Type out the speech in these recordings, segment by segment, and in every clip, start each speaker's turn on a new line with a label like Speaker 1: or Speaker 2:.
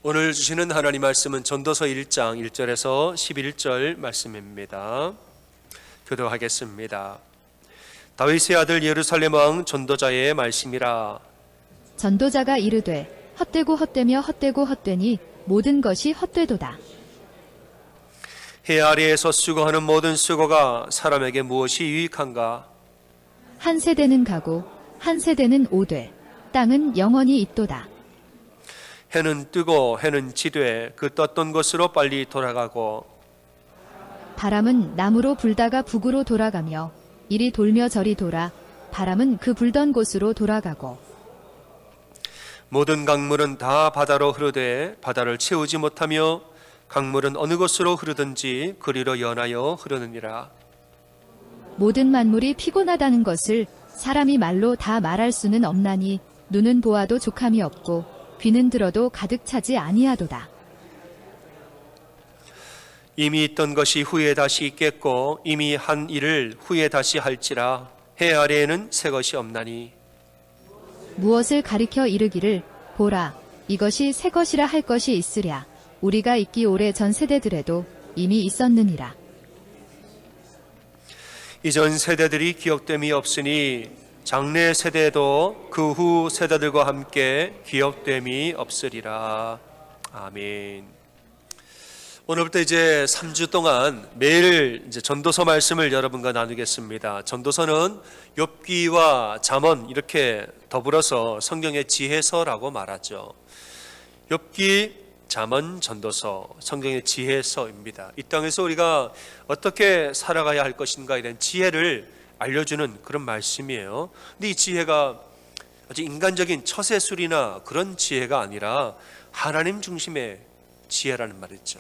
Speaker 1: 오늘 주시는 하나님 말씀은 전도서 1장 1절에서 11절 말씀입니다. 교도하겠습니다. 다윗의 아들 예루살렘 왕 전도자의 말씀이라.
Speaker 2: 전도자가 이르되 헛되고 헛되며 헛되고 헛되니 모든 것이 헛되도다.
Speaker 1: 해 아래에서 수고하는 모든 수고가 사람에게 무엇이 유익한가?
Speaker 2: 한 세대는 가고 한 세대는 오되 땅은 영원히 있도다.
Speaker 1: 해는 뜨고 해는 지되 그 떴던 곳으로 빨리 돌아가고
Speaker 2: 바람은 남으로 불다가 북으로 돌아가며 이리 돌며 저리 돌아 바람은 그 불던 곳으로 돌아가고
Speaker 1: 모든 강물은 다 바다로 흐르되 바다를 채우지 못하며 강물은 어느 곳으로 흐르든지 그리로 연하여 흐르느니라.
Speaker 2: 모든 만물이 피곤하다는 것을 사람이 말로 다 말할 수는 없나니 눈은 보아도 족함이 없고 귀는 들어도 가득 차지 아니하도다.
Speaker 1: 이미 있던 것이 후에 다시 있겠고 이미 한 일을 후에 다시 할지라. 해 아래에는 새 것이 없나니
Speaker 2: 무엇을 가리켜 이르기를 보라 이것이 새 것이라 할 것이 있으랴. 우리가 있기 오래 전 세대들에도 이미 있었느니라.
Speaker 1: 이전 세대들이 기억됨이 없으니 장래 세대도 그 후 세대들과 함께 기억됨이 없으리라. 아멘. 오늘부터 이제 3주 동안 매일 이제 전도서 말씀을 여러분과 나누겠습니다. 전도서는 욥기와 잠언 이렇게 더불어서 성경의 지혜서라고 말하죠. 욥기, 잠언, 전도서, 성경의 지혜서입니다. 이 땅에서 우리가 어떻게 살아가야 할 것인가에 대한 지혜를 알려주는 그런 말씀이에요. 근데 이 지혜가 아주 인간적인 처세술이나 그런 지혜가 아니라 하나님 중심의 지혜라는 말이죠.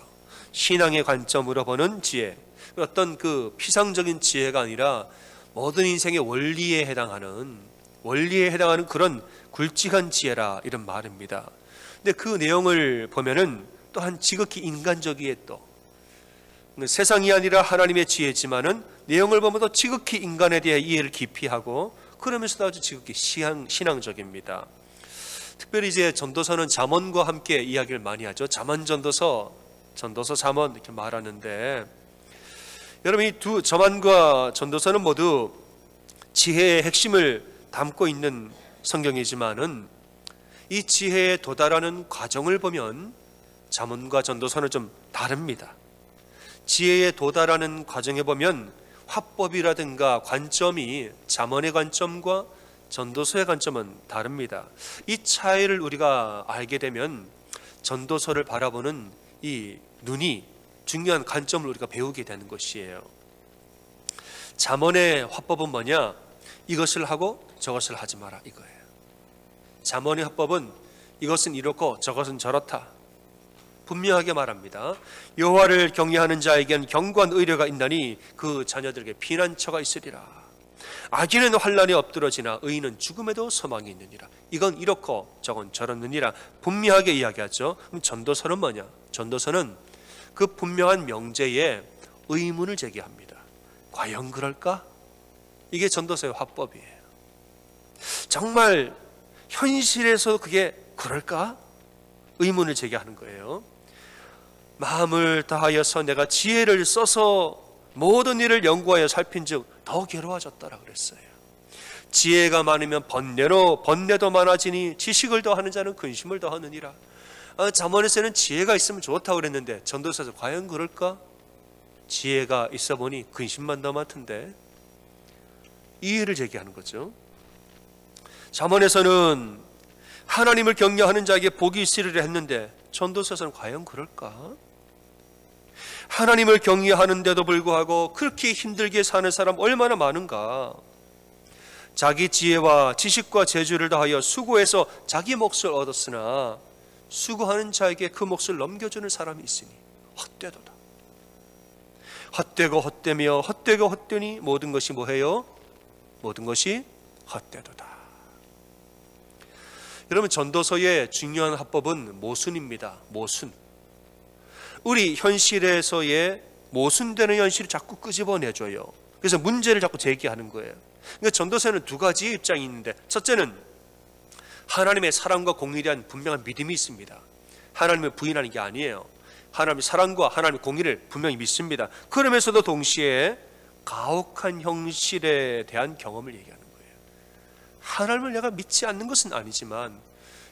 Speaker 1: 신앙의 관점으로 보는 지혜, 어떤 그 피상적인 지혜가 아니라 모든 인생의 원리에 해당하는 그런 굵직한 지혜라 이런 말입니다. 근데 그 내용을 보면은 또한 지극히 인간적이에 또 세상이 아니라 하나님의 지혜지만은 내용을 보면 또 지극히 인간에 대해 이해를 깊이 하고 그러면서도 아주 지극히 신앙적입니다. 특별히 이제 전도서는 잠언과 함께 이야기를 많이 하죠. 잠언 전도서, 전도서 잠언 이렇게 말하는데 여러분 이 두 잠언과 전도서는 모두 지혜의 핵심을 담고 있는 성경이지만은 이 지혜에 도달하는 과정을 보면 잠언과 전도서는 좀 다릅니다. 지혜에 도달하는 과정에 보면 화법이라든가 관점이 잠언의 관점과 전도서의 관점은 다릅니다. 이 차이를 우리가 알게 되면 전도서를 바라보는 이 눈이 중요한 관점을 우리가 배우게 되는 것이에요. 잠언의 화법은 뭐냐? 이것을 하고 저것을 하지 마라 이거예요. 잠언의 화법은 이것은 이렇고 저것은 저렇다. 분명하게 말합니다. 여호와를 경외하는 자에겐 견고한 의뢰가 있나니 그 자녀들에게 피난처가 있으리라. 악인은 환난에 엎드러지나 의인은 죽음에도 소망이 있느니라. 이건 이렇고 저건 저렇느니라 분명하게 이야기하죠. 그럼 전도서는 뭐냐? 전도서는 그 분명한 명제에 의문을 제기합니다. 과연 그럴까? 이게 전도서의 화법이에요. 정말 현실에서 그게 그럴까? 의문을 제기하는 거예요. 마음을 다하여서 내가 지혜를 써서 모든 일을 연구하여 살핀즉 더 괴로워졌더라 그랬어요. 지혜가 많으면 번뇌도 많아지니 지식을 더하는 자는 근심을 더하느니라. 잠언에서는 지혜가 있으면 좋다고 그랬는데 전도서에서 과연 그럴까? 지혜가 있어 보니 근심만 더 많던데 이해를 제기하는 거죠. 잠언에서는 하나님을 경외하는 자에게 복이 있으리라 했는데 전도서에서는 과연 그럴까? 하나님을 경외하는데도 불구하고 그렇게 힘들게 사는 사람 얼마나 많은가? 자기 지혜와 지식과 재주를 다하여 수고해서 자기 몫을 얻었으나 수고하는 자에게 그 몫을 넘겨주는 사람이 있으니 헛되도다. 헛되고 헛되며 헛되고 헛되니 모든 것이 뭐해요? 모든 것이 헛되도다. 여러분 전도서의 중요한 화법은 모순입니다. 모순. 우리 현실에서의 모순되는 현실을 자꾸 끄집어내줘요. 그래서 문제를 자꾸 제기하는 거예요. 그러니까 전도서에는 두 가지 입장이 있는데 첫째는 하나님의 사랑과 공의에 대한 분명한 믿음이 있습니다. 하나님을 부인하는 게 아니에요. 하나님의 사랑과 하나님의 공의를 분명히 믿습니다. 그러면서도 동시에 가혹한 현실에 대한 경험을 얘기하는 거예요. 하나님을 내가 믿지 않는 것은 아니지만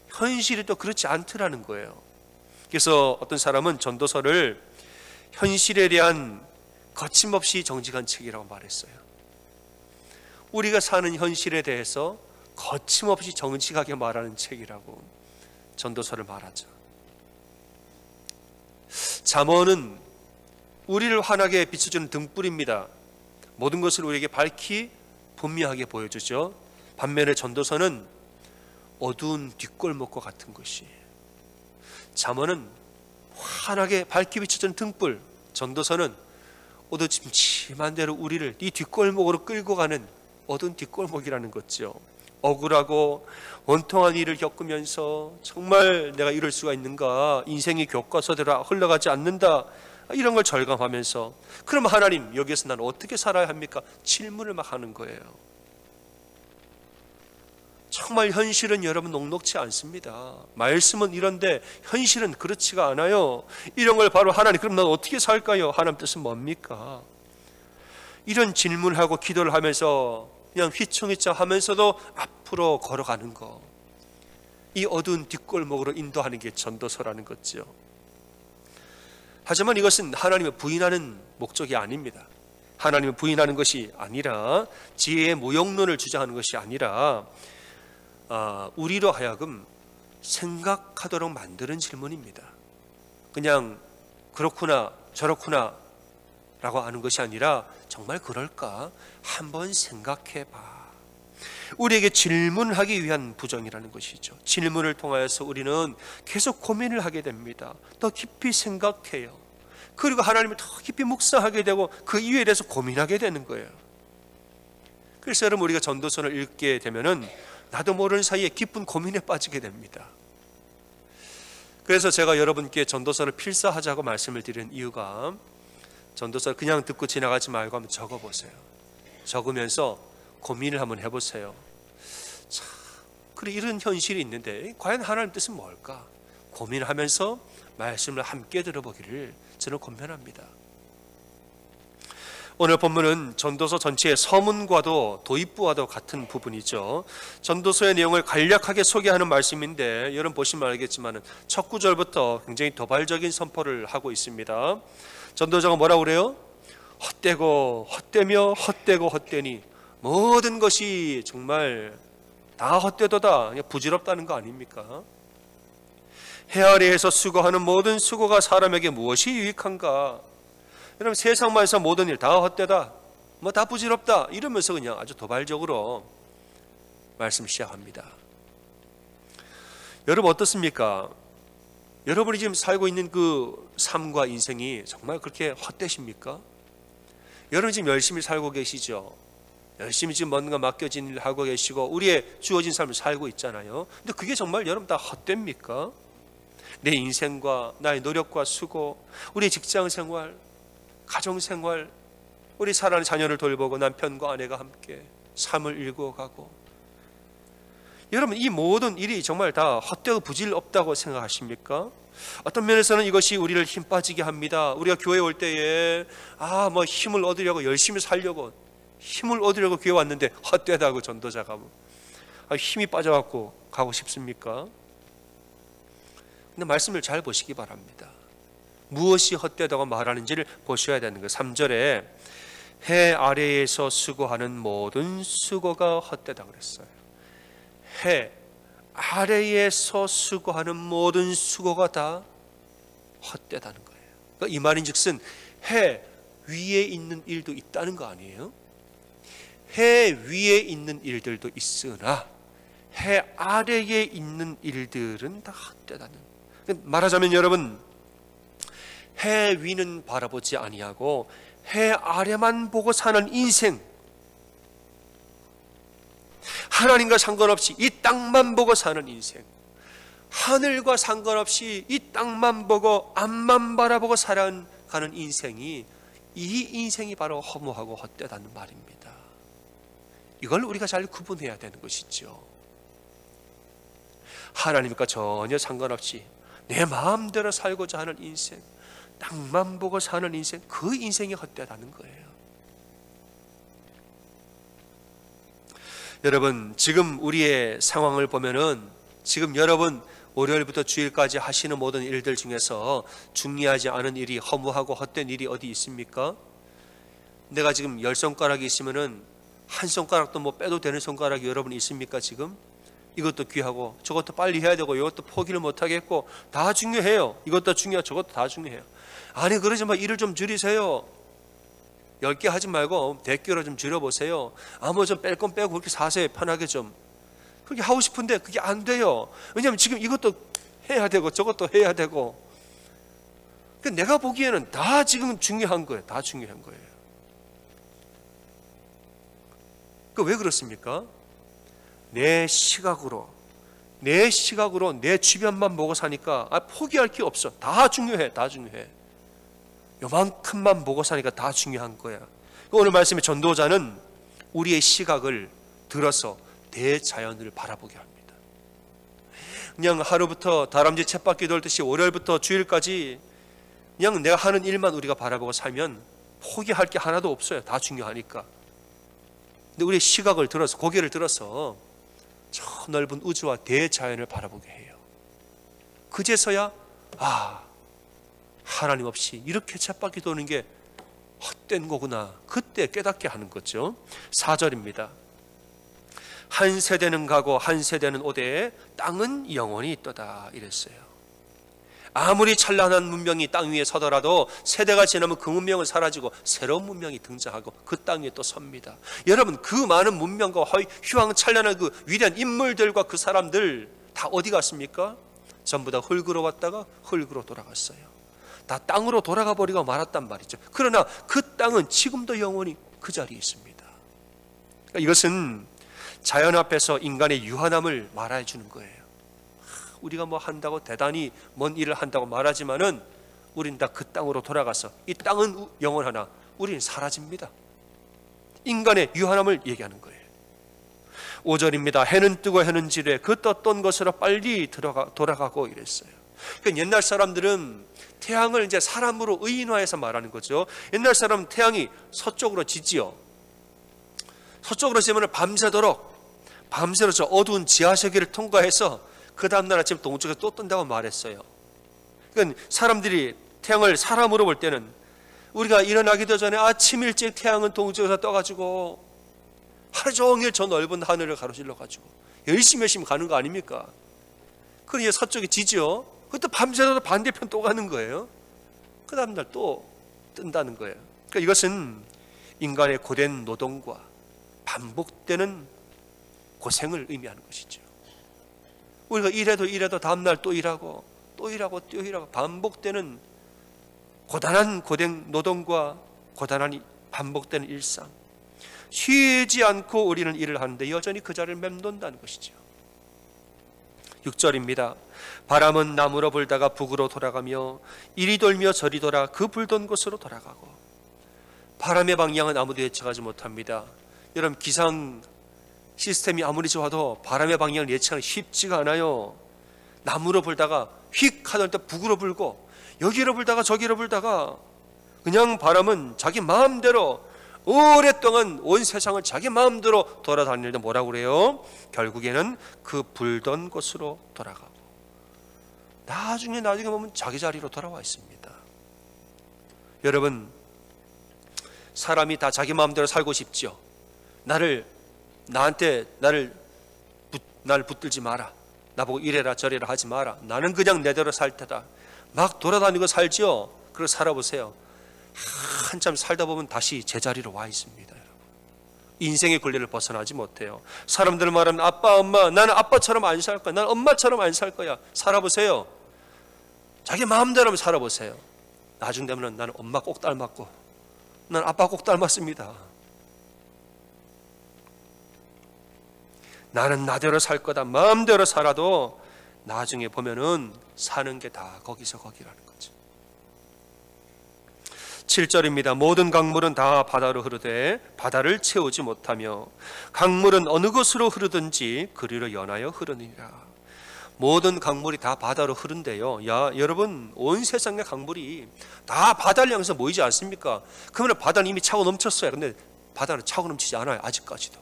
Speaker 1: 현실이 또 그렇지 않더라는 거예요. 그래서 어떤 사람은 전도서를 현실에 대한 거침없이 정직한 책이라고 말했어요. 우리가 사는 현실에 대해서 거침없이 정직하게 말하는 책이라고 전도서를 말하죠. 잠언은 우리를 환하게 비춰주는 등불입니다. 모든 것을 우리에게 밝히 분명하게 보여주죠. 반면에 전도서는 어두운 뒷골목과 같은 것이에요. 잠언은 환하게 밝게 비춰주는 등불, 전도서는 어두침침한 대로 우리를 이 뒷골목으로 끌고 가는 어두운 뒷골목이라는 거죠. 억울하고 원통한 일을 겪으면서 정말 내가 이럴 수가 있는가, 인생이 교과서대로 흘러가지 않는다, 이런 걸 절감하면서 그럼 하나님 여기에서 난 어떻게 살아야 합니까? 질문을 막 하는 거예요. 정말 현실은 여러분 녹록지 않습니다. 말씀은 이런데 현실은 그렇지가 않아요. 이런 걸 바로 하나님, 그럼 난 어떻게 살까요? 하나님 뜻은 뭡니까? 이런 질문을 하고 기도를 하면서 그냥 휘청휘청 하면서도 앞으로 걸어가는 거, 이 어두운 뒷골목으로 인도하는 게 전도서라는 거죠. 하지만 이것은 하나님을 부인하는 목적이 아닙니다. 하나님을 부인하는 것이 아니라, 지혜의 무용론을 주장하는 것이 아니라 우리로 하여금 생각하도록 만드는 질문입니다. 그냥 그렇구나 저렇구나 라고 하는 것이 아니라 정말 그럴까? 한번 생각해봐. 우리에게 질문하기 위한 부정이라는 것이죠. 질문을 통하여서 우리는 계속 고민을 하게 됩니다. 더 깊이 생각해요. 그리고 하나님을 더 깊이 묵상하게 되고 그 이유에 대해서 고민하게 되는 거예요. 그래서 여러분, 우리가 전도서를 읽게 되면은 나도 모르는 사이에 깊은 고민에 빠지게 됩니다. 그래서 제가 여러분께 전도서를 필사하자고 말씀을 드리는 이유가, 전도서를 그냥 듣고 지나가지 말고 한번 적어보세요. 적으면서 고민을 한번 해보세요. 참, 그래, 이런 현실이 있는데 과연 하나님 뜻은 뭘까? 고민하면서 말씀을 함께 들어보기를 저는 권면합니다. 오늘 본문은 전도서 전체의 서문과도 도입부와도 같은 부분이죠. 전도서의 내용을 간략하게 소개하는 말씀인데, 여러분 보시면 알겠지만 첫 구절부터 굉장히 도발적인 선포를 하고 있습니다. 전도자가 뭐라고 그래요? 헛되고 헛되며 헛되고 헛되니 모든 것이 정말 다 헛되도다, 부질없다는 거 아닙니까? 해 아래에서 수고하는 모든 수고가 사람에게 무엇이 유익한가? 여러분, 세상만에서 모든 일 다 헛되다, 뭐 다 부질없다, 이러면서 그냥 아주 도발적으로 말씀 시작합니다. 여러분 어떻습니까? 여러분이 지금 살고 있는 그 삶과 인생이 정말 그렇게 헛되십니까? 여러분 지금 열심히 살고 계시죠? 열심히 지금 뭔가 맡겨진 일을 하고 계시고 우리의 주어진 삶을 살고 있잖아요. 근데 그게 정말 여러분 다 헛됩니까? 내 인생과 나의 노력과 수고, 우리의 직장생활, 가정생활, 우리 사랑하는 자녀를 돌보고 남편과 아내가 함께 삶을 일구어가고, 여러분 이 모든 일이 정말 다 헛되고 부질 없다고 생각하십니까? 어떤 면에서는 이것이 우리를 힘 빠지게 합니다. 우리가 교회 올 때에 뭐 힘을 얻으려고 열심히 살려고 힘을 얻으려고 교회 왔는데 헛되다고 전도자가 힘이 빠져갖고 가고 싶습니까? 근데 말씀을 잘 보시기 바랍니다. 무엇이 헛되다고 말하는지를 보셔야 되는 거예요. 3절에 해 아래에서 수고하는 모든 수고가 헛되다고 그랬어요. 해 아래에서 수고하는 모든 수고가 다 헛되다는 거예요. 그러니까 이 말인즉슨 해 위에 있는 일도 있다는 거 아니에요? 해 위에 있는 일들도 있으나 해 아래에 있는 일들은 다 헛되다는. 말하자면 여러분, 해 위는 바라보지 아니하고 해 아래만 보고 사는 인생, 하나님과 상관없이 이 땅만 보고 사는 인생, 하늘과 상관없이 이 땅만 보고 앞만 바라보고 살아가는 인생이, 이 인생이 바로 허무하고 헛되다는 말입니다. 이걸 우리가 잘 구분해야 되는 것이죠. 하나님과 전혀 상관없이 내 마음대로 살고자 하는 인생, 땅만 보고 사는 인생, 그 인생이 헛되다는 거예요. 여러분, 지금 우리의 상황을 보면은 지금 여러분 월요일부터 주일까지 하시는 모든 일들 중에서 중요하지 않은 일이, 허무하고 헛된 일이 어디 있습니까? 내가 지금 10손가락이 있으면은 한 손가락도 뭐 빼도 되는 손가락이 여러분 있습니까? 지금 이것도 귀하고 저것도 빨리 해야 되고 이것도 포기를 못 하겠고 다 중요해요. 이것도 중요하고 저것도 다 중요해요. 아니 그러지 마, 일을 좀 줄이세요. 10개 하지 말고 100개로 좀 줄여보세요. 뭐 좀 뺄 건 빼고 그렇게 사세요. 편하게 좀. 그렇게 하고 싶은데 그게 안 돼요. 왜냐하면 지금 이것도 해야 되고 저것도 해야 되고. 내가 보기에는 다 지금 중요한 거예요. 다 중요한 거예요. 왜 그렇습니까? 내 시각으로 내 주변만 보고 사니까 포기할 게 없어. 다 중요해. 다 중요해. 요만큼만 보고 사니까 다 중요한 거야. 오늘 말씀의 전도자는 우리의 시각을 들어서 대자연을 바라보게 합니다. 그냥 하루부터 다람쥐 쳇바퀴 돌듯이 월요일부터 주일까지 그냥 내가 하는 일만 우리가 바라보고 살면 포기할 게 하나도 없어요. 다 중요하니까. 근데 우리의 시각을 들어서, 고개를 들어서 저 넓은 우주와 대자연을 바라보게 해요. 그제서야 하나님 없이 이렇게 쳇바퀴 도는 게 헛된 거구나. 그때 깨닫게 하는 거죠. 4절입니다. 한 세대는 가고 한 세대는 오되 땅은 영원히 있도다 이랬어요. 아무리 찬란한 문명이 땅 위에 서더라도 세대가 지나면 그 문명은 사라지고 새로운 문명이 등장하고 그 땅 위에 또 섭니다. 여러분, 그 많은 문명과 휘황찬란한 그 위대한 인물들과 그 사람들 다 어디 갔습니까? 전부 다 흙으로 왔다가 흙으로 돌아갔어요. 다 땅으로 돌아가 버리고 말았단 말이죠. 그러나 그 땅은 지금도 영원히 그 자리에 있습니다. 그러니까 이것은 자연 앞에서 인간의 유한함을 말해 주는 거예요. 우리가 뭐 한다고 대단히 먼 일을 한다고 말하지만은 우린 다 그 땅으로 돌아가서 이 땅은 영원하나 우리는 사라집니다. 인간의 유한함을 얘기하는 거예요. 5절입니다. 해는 뜨고 해는 지래 그 떴던 것으로 빨리 돌아가고 이랬어요. 그러니까 옛날 사람들은 태양을 이제 사람으로 의인화해서 말하는 거죠. 옛날 사람은 태양이 서쪽으로 지지요. 서쪽으로 지면 밤새도록 저 어두운 지하세계를 통과해서 그 다음날 아침 동쪽에서 또 뜬다고 말했어요. 그러니까 사람들이 태양을 사람으로 볼 때는 우리가 일어나기도 전에 아침 일찍 태양은 동쪽에서 떠가지고 하루 종일 저 넓은 하늘을 가로질러 가지고 열심히 가는 거 아닙니까? 그럼 이제 서쪽에 지죠. 그것도 밤새도록 반대편 또 가는 거예요. 그 다음날 또 뜬다는 거예요. 그러니까 이것은 인간의 고된 노동과 반복되는 고생을 의미하는 것이죠. 우리가 일해도 다음날 또 일하고 반복되는 고단한 고된 노동과 고단한 반복되는 일상. 쉬지 않고 우리는 일을 하는데 여전히 그 자리를 맴돈다는 것이죠. 6절입니다. 바람은 남으로 불다가 북으로 돌아가며 이리 돌며 저리 돌아 그 불던 곳으로 돌아가고. 바람의 방향은 아무도 예측하지 못합니다. 여러분, 기상 시스템이 아무리 좋아도 바람의 방향을 예측하기 쉽지가 않아요. 남으로 불다가 휙 하던 때 북으로 불고 여기로 불다가 저기로 불다가 그냥 바람은 자기 마음대로 오랫동안 온 세상을 자기 마음대로 돌아다니는데 뭐라고 그래요? 결국에는 그 불던 곳으로 돌아가고 나중에 보면 자기 자리로 돌아와 있습니다. 여러분, 사람이 다 자기 마음대로 살고 싶지요. 나를 붙들지 마라. 나보고 이래라 저래라 하지 마라. 나는 그냥 내대로 살 테다. 막 돌아다니고 살지요. 그걸 살아보세요. 한참 살다 보면 다시 제자리로 와 있습니다. 여러분, 인생의 굴레를 벗어나지 못해요. 사람들 말하면 아빠, 엄마, 나는 아빠처럼 안 살 거야. 나는 엄마처럼 안 살 거야. 살아보세요. 자기 마음대로 살아보세요. 나중 되면 나는 엄마 꼭 닮았고 나는 아빠 꼭 닮았습니다. 나는 나대로 살 거다. 마음대로 살아도 나중에 보면은 사는 게 다 거기서 거기라는 거죠. 7절입니다. 모든 강물은 다 바다로 흐르되 바다를 채우지 못하며 강물은 어느 곳으로 흐르든지 그리로 연하여 흐르느니라. 모든 강물이 다 바다로 흐른대요. 야, 여러분, 온 세상의 강물이 다 바다를 향해서 모이지 않습니까? 그러면 바다는 이미 차고 넘쳤어요. 근데 바다는 차고 넘치지 않아요. 아직까지도.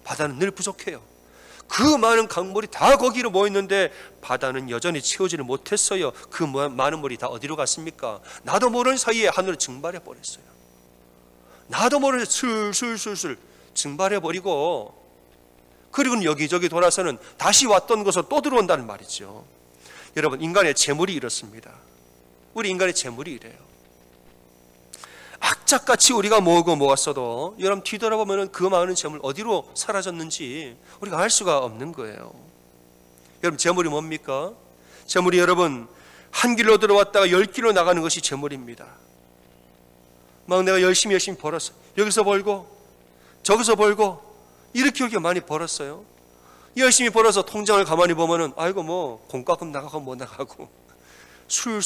Speaker 1: 바다는 늘 부족해요. 그 많은 강물이 다 거기로 모였는데 바다는 여전히 채우지를 못했어요. 그 많은 물이 다 어디로 갔습니까? 나도 모르는 사이에 하늘을 증발해 버렸어요. 나도 모르는 술술술술 증발해 버리고, 그리고는 여기저기 돌아서는 다시 왔던 곳으로 또 들어온다는 말이죠. 여러분, 인간의 재물이 이렇습니다. 우리 인간의 재물이 이래요. 악착같이 우리가 모으고 모았어도 여러분 뒤돌아보면 그 많은 재물 어디로 사라졌는지 우리가 알 수가 없는 거예요. 여러분, 재물이 뭡니까? 재물이 여러분 한 길로 들어왔다가 10길로 나가는 것이 재물입니다. 막 내가 열심히 벌었어. 여기서 벌고 저기서 벌고 이렇게 많이 벌었어요. 열심히 벌어서 통장을 가만히 보면은 아이고 뭐 공과금 나가고 뭐 나가고 술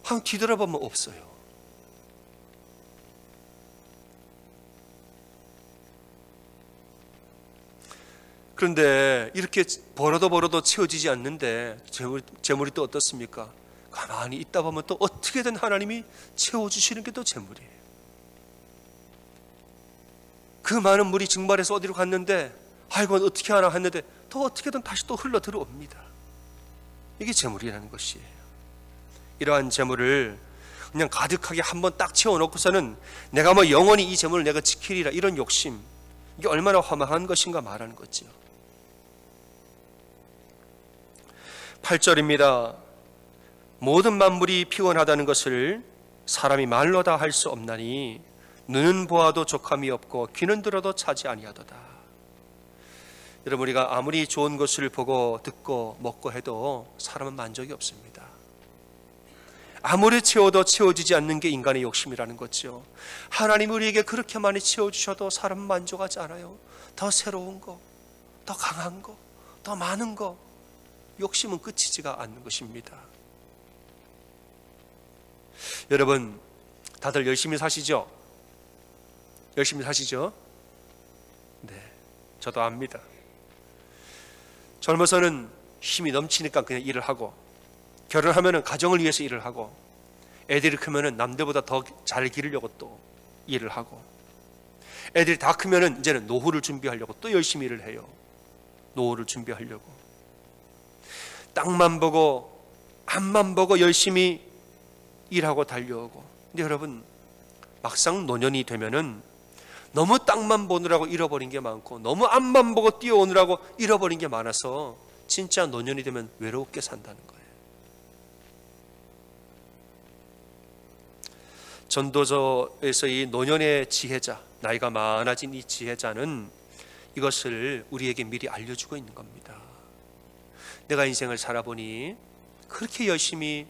Speaker 1: 한 뒤돌아보면 없어요. 그런데 이렇게 벌어도 채워지지 않는데 재물이 또 어떻습니까? 가만히 있다 보면 또 어떻게든 하나님이 채워주시는 게 또 재물이에요. 그 많은 물이 증발해서 어디로 갔는데 아이고 어떻게 하나 했는데 또 어떻게든 다시 또 흘러 들어옵니다. 이게 재물이라는 것이에요. 이러한 재물을 그냥 가득하게 한번 딱 채워놓고서는 내가 뭐 영원히 이 재물을 내가 지키리라 이런 욕심, 이게 얼마나 허망한 것인가 말하는 거죠. 8절입니다. 모든 만물이 피곤하다는 것을 사람이 말로 다 할 수 없나니 눈은 보아도 족함이 없고 귀는 들어도 차지 아니하도다. 여러분, 우리가 아무리 좋은 것을 보고 듣고 먹고 해도 사람은 만족이 없습니다. 아무리 채워도 채워지지 않는 게 인간의 욕심이라는 거죠. 하나님 우리에게 그렇게 많이 채워주셔도 사람은 만족하지 않아요. 더 새로운 거, 더 강한 거, 더 많은 거. 욕심은 끝이지가 않는 것입니다. 여러분, 다들 열심히 사시죠? 열심히 사시죠? 네, 저도 압니다. 젊어서는 힘이 넘치니까 그냥 일을 하고, 결혼하면 가정을 위해서 일을 하고, 애들이 크면 남들보다 더 잘 기르려고 또 일을 하고, 애들이 다 크면 이제는 노후를 준비하려고 또 열심히 일을 해요. 노후를 준비하려고. 땅만 보고 앞만 보고 열심히 일하고 달려오고. 근데 여러분, 막상 노년이 되면은 너무 땅만 보느라고 잃어버린 게 많고 너무 앞만 보고 뛰어오느라고 잃어버린 게 많아서 진짜 노년이 되면 외롭게 산다는 거예요. 전도서에서 이 노년의 지혜자, 나이가 많아진 이 지혜자는 이것을 우리에게 미리 알려주고 있는 겁니다. 내가 인생을 살아보니 그렇게 열심히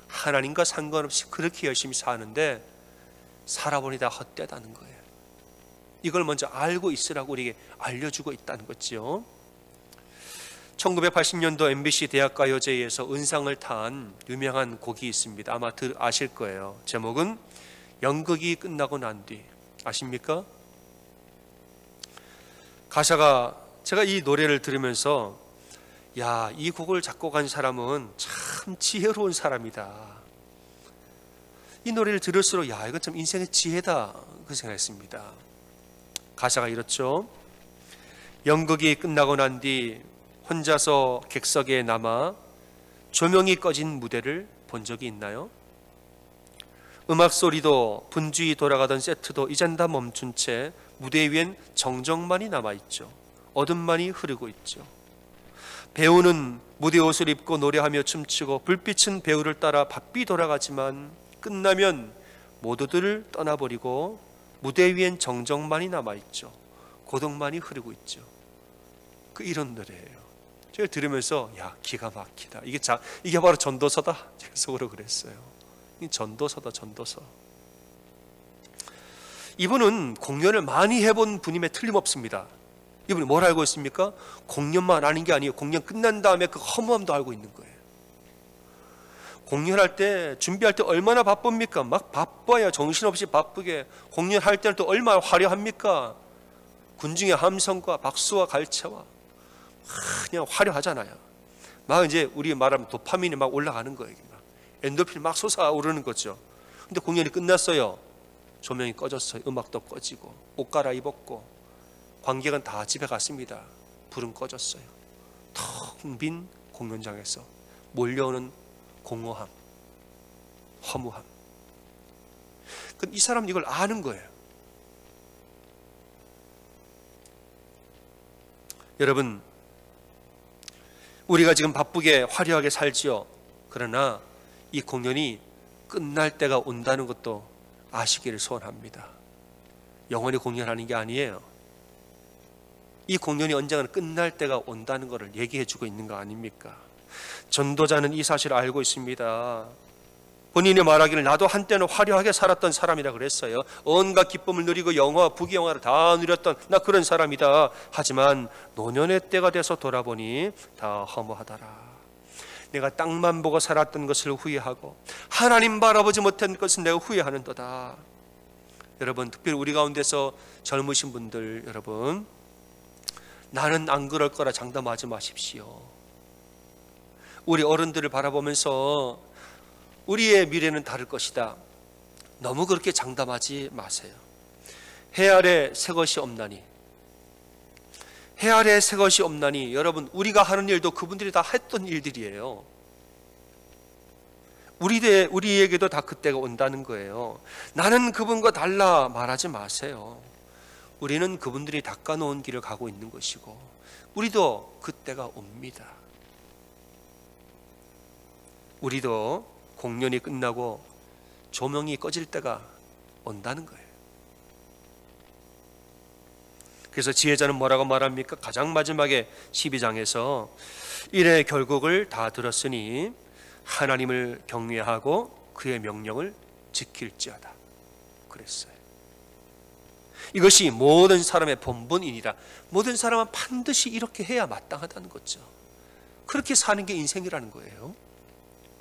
Speaker 1: 하나님과 상관없이 그렇게 열심히 사는데 살아보니 다 헛되다는 거예요. 이걸 먼저 알고 있으라고 우리에게 알려주고 있다는 거죠. 1980년도 MBC 대학가요제에서 은상을 탄 유명한 곡이 있습니다. 아마 아실 거예요. 제목은 연극이 끝나고 난 뒤. 아십니까? 가사가, 제가 이 노래를 들으면서 야, 이 곡을 작곡한 사람은 참 지혜로운 사람이다. 이 노래를 들을수록 야, 이건 참 인생의 지혜다, 그 생각했습니다. 가사가 이렇죠. 연극이 끝나고 난 뒤 혼자서 객석에 남아 조명이 꺼진 무대를 본 적이 있나요? 음악 소리도 분주히 돌아가던 세트도 이젠 다 멈춘 채 무대 위엔 정적만이 남아있죠. 어둠만이 흐르고 있죠. 배우는 무대 옷을 입고 노래하며 춤추고 불빛은 배우를 따라 바삐 돌아가지만 끝나면 모두들 떠나버리고 무대 위엔 정적만이 남아있죠. 고독만이 흐르고 있죠. 이런 노래예요. 제가 들으면서 야, 기가 막히다. 이게 바로 전도서다. 제가 속으로 그랬어요. 이 전도서다, 전도서. 이분은 공연을 많이 해본 분임에 틀림없습니다. 이분이 뭘 알고 있습니까? 공연만 아는 게 아니에요. 공연 끝난 다음에 그 허무함도 알고 있는 거예요. 공연할 때, 준비할 때 얼마나 바쁩니까? 막 바빠야 정신없이 바쁘게. 공연할 때는 또 얼마나 화려합니까? 군중의 함성과 박수와 갈채와 그냥 화려하잖아요. 막 이제 우리 말하면 도파민이 막 올라가는 거예요. 막 엔도핀이 막 솟아오르는 거죠. 근데 공연이 끝났어요. 조명이 꺼졌어요. 음악도 꺼지고 옷 갈아입었고 관객은 다 집에 갔습니다. 불은 꺼졌어요. 텅 빈 공연장에서 몰려오는 공허함, 허무함. 이 사람은 이걸 아는 거예요. 여러분, 우리가 지금 바쁘게 화려하게 살지요. 그러나 이 공연이 끝날 때가 온다는 것도 아시기를 소원합니다. 영원히 공연하는 게 아니에요. 이 공연이 언젠가는 끝날 때가 온다는 것을 얘기해 주고 있는 거 아닙니까? 전도자는 이 사실을 알고 있습니다. 본인이 말하기를 나도 한때는 화려하게 살았던 사람이라 그랬어요. 온갖 기쁨을 누리고 영화, 부귀영화를 다 누렸던 나 그런 사람이다. 하지만 노년의 때가 돼서 돌아보니 다 허무하더라. 내가 땅만 보고 살았던 것을 후회하고 하나님 바라보지 못한 것은 내가 후회하는도다. 여러분, 특별히 우리 가운데서 젊으신 분들, 여러분, 나는 안 그럴 거라 장담하지 마십시오. 우리 어른들을 바라보면서 우리의 미래는 다를 것이다. 너무 그렇게 장담하지 마세요. 해 아래 새 것이 없나니, 해 아래 새 것이 없나니. 여러분, 우리가 하는 일도 그분들이 다 했던 일들이에요. 우리에게도 다 그때가 온다는 거예요. 나는 그분과 달라 말하지 마세요. 우리는 그분들이 닦아놓은 길을 가고 있는 것이고 우리도 그때가 옵니다. 우리도 공연이 끝나고 조명이 꺼질 때가 온다는 거예요. 그래서 지혜자는 뭐라고 말합니까? 가장 마지막에 12장에서 이래 결국을 다 들었으니 하나님을 경외하고 그의 명령을 지킬지어다 그랬어요. 이것이 모든 사람의 본분이니라. 모든 사람은 반드시 이렇게 해야 마땅하다는 거죠. 그렇게 사는 게 인생이라는 거예요.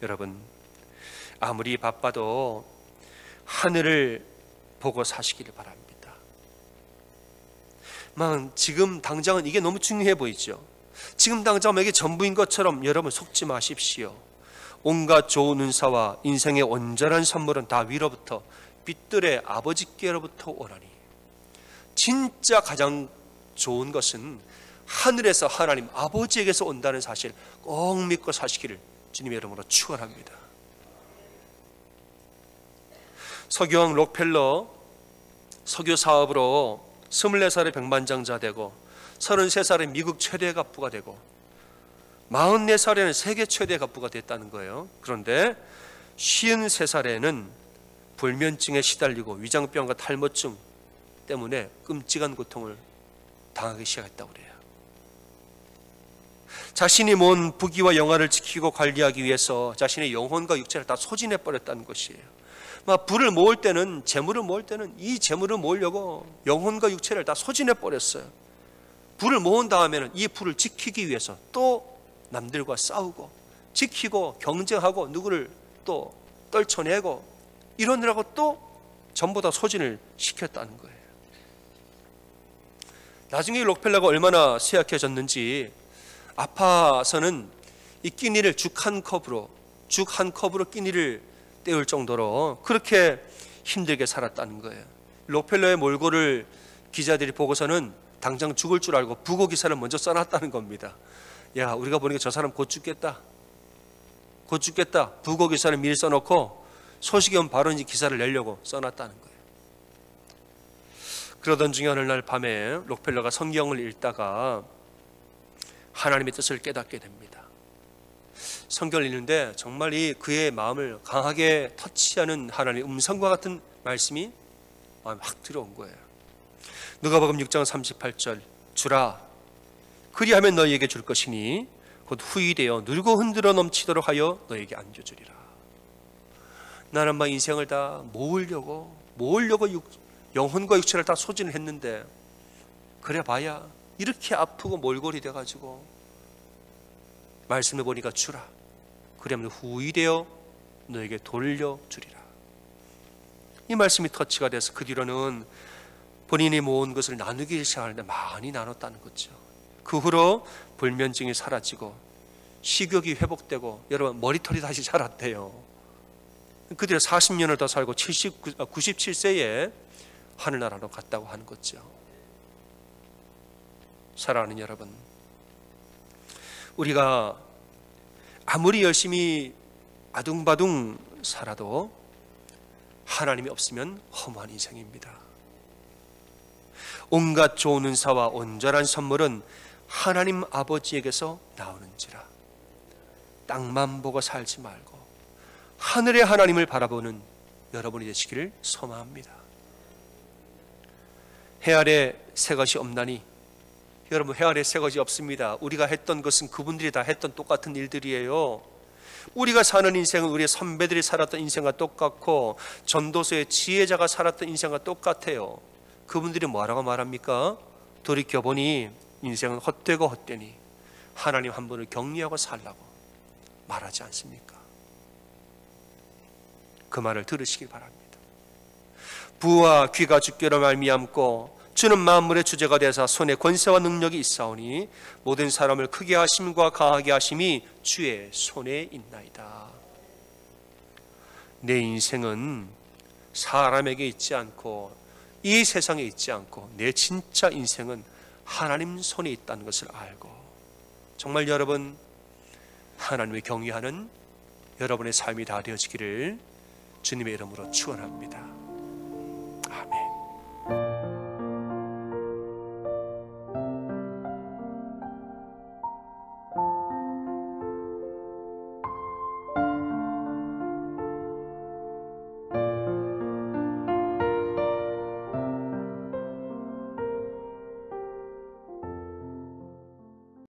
Speaker 1: 여러분, 아무리 바빠도 하늘을 보고 사시기를 바랍니다. 지금 당장은 이게 너무 중요해 보이죠. 지금 당장 이게 전부인 것처럼 여러분 속지 마십시오. 온갖 좋은 은사와 인생의 온전한 선물은 다 위로부터 빛들의 아버지께로부터 오라니. 진짜 가장 좋은 것은 하늘에서 하나님 아버지에게서 온다는 사실 꼭 믿고 사시기를 주님의 이름으로 축원합니다. 석유왕 록펠러 석유 사업으로 24살에 백만장자 되고 33살에 미국 최대 갑부가 되고 44살에는 세계 최대 갑부가 됐다는 거예요. 그런데 53살에는 불면증에 시달리고 위장병과 탈모증 때문에 끔찍한 고통을 당하기 시작했다고 그래요. 자신이 모은 부귀와 영화를 지키고 관리하기 위해서 자신의 영혼과 육체를 다 소진해 버렸다는 것이에요. 부를 모을 때는, 재물을 모을 때는 이 재물을 모으려고 영혼과 육체를 다 소진해 버렸어요. 부를 모은 다음에는 이 부를 지키기 위해서 또 남들과 싸우고 지키고 경쟁하고 누구를 또 떨쳐내고 이러느라고 또 전부 다 소진을 시켰다는 거예요. 나중에 록펠러가 얼마나 쇠약해졌는지 아파서는 이 끼니를 죽 한 컵으로 끼니를 때울 정도로 그렇게 힘들게 살았다는 거예요. 록펠러의 몰골을 기자들이 보고서는 당장 죽을 줄 알고 부고 기사를 먼저 써놨다는 겁니다. 야, 우리가 보니까 저 사람 곧 죽겠다. 부고 기사를 미리 써놓고 소식이 온 바로 이제 기사를 내려고 써놨다는 거예요. 그러던 중에 어느 날 밤에 록펠러가 성경을 읽다가 하나님의 뜻을 깨닫게 됩니다. 성경을 읽는데 정말 그의 마음을 강하게 터치하는 하나님의 음성과 같은 말씀이 마음에 확 들어온 거예요. 누가복음 6장 38절 주라 그리하면 너희에게 줄 것이니 곧 후이되어 누르고 흔들어 넘치도록 하여 너희에게 안겨주리라. 나는 인생을 다 모으려고 영혼과 육체를 다 소진을 했는데 그래 봐야 이렇게 아프고 몰골이 돼가지고 말씀해 보니까 주라 그러면 후이되어 너에게 돌려주리라. 이 말씀이 터치가 돼서 그 뒤로는 본인이 모은 것을 나누기 시작하는데 많이 나눴다는 거죠. 그 후로 불면증이 사라지고 식욕이 회복되고 여러분 머리털이 다시 자랐대요. 그들이 40년을 더 살고 97세에 하늘나라로 갔다고 하는 거죠. 사랑하는 여러분, 우리가 아무리 열심히 아둥바둥 살아도 하나님이 없으면 허무한 인생입니다. 온갖 좋은 은사와 온전한 선물은 하나님 아버지에게서 나오는지라 땅만 보고 살지 말고 하늘의 하나님을 바라보는 여러분이 되시기를 소망합니다. 해 아래 새 것이 없나니, 여러분 해 아래 새 것이 없습니다. 우리가 했던 것은 그분들이 다 했던 똑같은 일들이에요. 우리가 사는 인생은 우리의 선배들이 살았던 인생과 똑같고 전도서의 지혜자가 살았던 인생과 똑같아요. 그분들이 뭐라고 말합니까? 돌이켜보니 인생은 헛되고 헛되니 하나님 한 분을 경외하고 살라고 말하지 않습니까? 그 말을 들으시기 바랍니다. 부와 귀가 주께로 말미암고 주는 만물의 주제가 되사 손에 권세와 능력이 있사오니 모든 사람을 크게 하심과 강하게 하심이 주의 손에 있나이다. 내 인생은 사람에게 있지 않고 이 세상에 있지 않고 내 진짜 인생은 하나님 손에 있다는 것을 알고 정말 여러분 하나님을 경외하는 여러분의 삶이 다 되어지기를 주님의 이름으로 축원합니다.